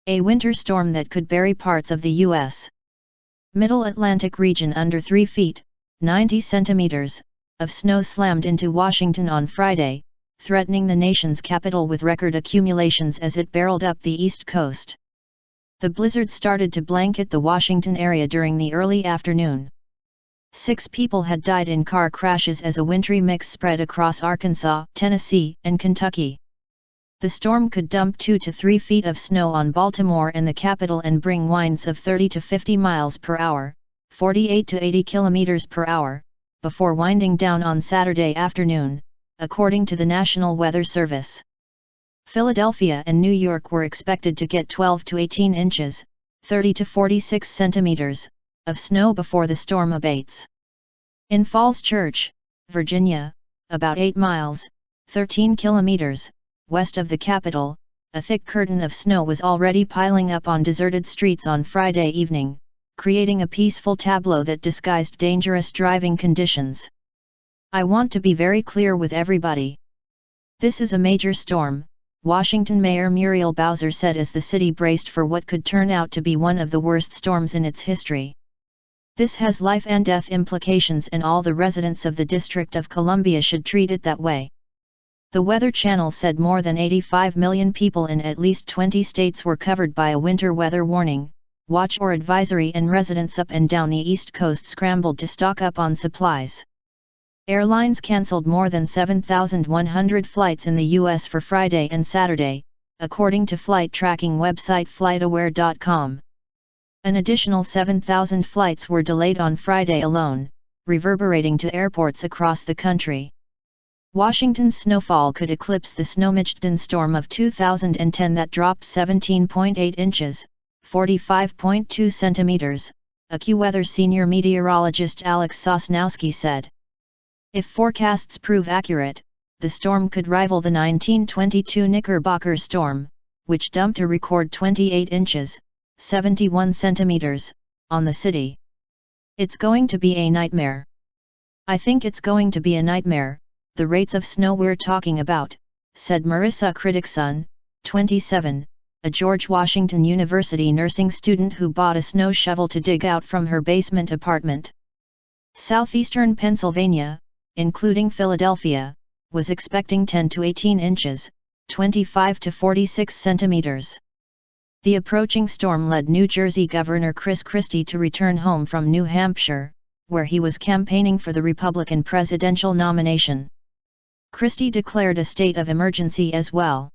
A winter storm that could bury parts of the U.S. Middle Atlantic region under 3 feet, 90 centimeters, of snow slammed into Washington on Friday, threatening the nation's capital with record accumulations as it barreled up the East Coast. The blizzard started to blanket the Washington area during the early afternoon. 6 people had died in car crashes as a wintry mix spread across Arkansas, Tennessee, and Kentucky. The storm could dump 2 to 3 feet of snow on Baltimore and the capital and bring winds of 30 to 50 miles per hour, 48 to 80 kilometers per hour, before winding down on Saturday afternoon, according to the National Weather Service. Philadelphia and New York were expected to get 12 to 18 inches, 30 to 46 centimeters, of snow before the storm abates. In Falls Church, Virginia, about 8 miles, 13 kilometers, west of the capital, a thick curtain of snow was already piling up on deserted streets on Friday evening, creating a peaceful tableau that disguised dangerous driving conditions. "I want to be very clear with everybody. This is a major storm," Washington Mayor Muriel Bowser said as the city braced for what could turn out to be one of the worst storms in its history. "This has life and death implications and all the residents of the District of Columbia should treat it that way." The Weather Channel said more than 85 million people in at least 20 states were covered by a winter weather warning, watch or advisory, and residents up and down the East Coast scrambled to stock up on supplies. Airlines canceled more than 7,100 flights in the U.S. for Friday and Saturday, according to flight tracking website FlightAware.com. An additional 7,000 flights were delayed on Friday alone, reverberating to airports across the country. Washington's snowfall could eclipse the Snowmageddon storm of 2010 that dropped 17.8 inches, 45.2 centimeters, AccuWeather senior meteorologist Alex Sosnowski said. If forecasts prove accurate, the storm could rival the 1922 Knickerbocker storm, which dumped a record 28 inches, 71 centimeters, on the city. "It's going to be a nightmare. I think it's going to be a nightmare, the rates of snow we're talking about," said Marissa Criticson, 27, a George Washington University nursing student who bought a snow shovel to dig out from her basement apartment. Southeastern Pennsylvania, including Philadelphia, was expecting 10 to 18 inches, 25 to 46 centimeters. The approaching storm led New Jersey Governor Chris Christie to return home from New Hampshire, where he was campaigning for the Republican presidential nomination. Christie declared a state of emergency as well.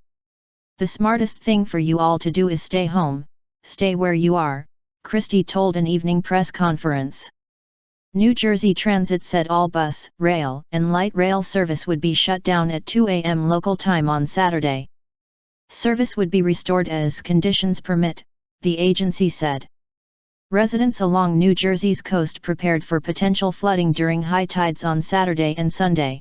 "The smartest thing for you all to do is stay home, stay where you are," Christie told an evening press conference. New Jersey Transit said all bus, rail, and light rail service would be shut down at 2 a.m. local time on Saturday. Service would be restored as conditions permit, the agency said. Residents along New Jersey's coast prepared for potential flooding during high tides on Saturday and Sunday.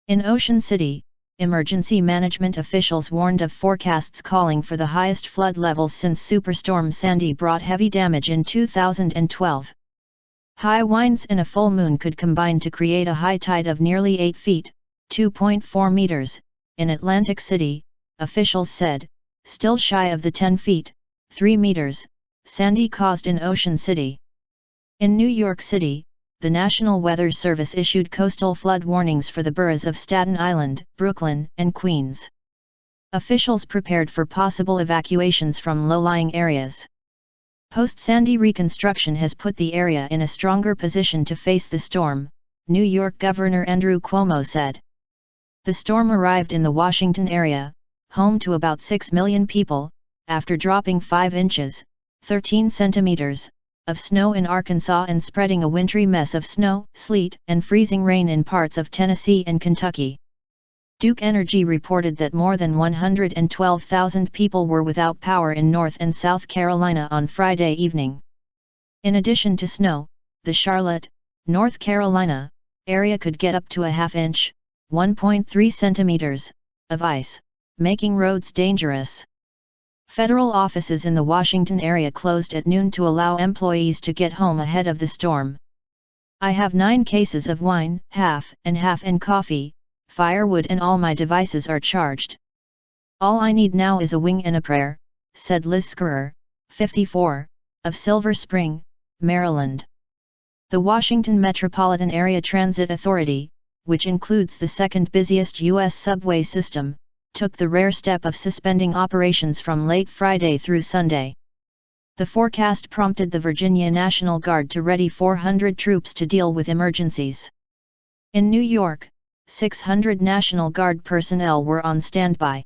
In Ocean City, emergency management officials warned of forecasts calling for the highest flood levels since Superstorm Sandy brought heavy damage in 2012. High winds and a full moon could combine to create a high tide of nearly 8 feet, 2.4 meters, in Atlantic City, officials said, still shy of the 10 feet, 3 meters, Sandy caused in Ocean City. In New York City, the National Weather Service issued coastal flood warnings for the boroughs of Staten Island, Brooklyn, and Queens. Officials prepared for possible evacuations from low-lying areas. Post-Sandy reconstruction has put the area in a stronger position to face the storm, New York Governor Andrew Cuomo said. The storm arrived in the Washington area, home to about 6 million people, after dropping 5 inches, 13 centimeters, of snow in Arkansas and spreading a wintry mess of snow, sleet, and freezing rain in parts of Tennessee and Kentucky. Duke Energy reported that more than 112,000 people were without power in North and South Carolina on Friday evening. In addition to snow, the Charlotte, North Carolina, area could get up to a half-inch, 1.3 centimeters, of ice, making roads dangerous. Federal offices in the Washington area closed at noon to allow employees to get home ahead of the storm. "I have 9 cases of wine, half and coffee, firewood, and all my devices are charged. All I need now is a wing and a prayer," said Liz Skerer, 54, of Silver Spring, Maryland. The Washington Metropolitan Area Transit Authority, which includes the second busiest U.S. subway system, took the rare step of suspending operations from late Friday through Sunday. The forecast prompted the Virginia National Guard to ready 400 troops to deal with emergencies. In New York, 600 National Guard personnel were on standby.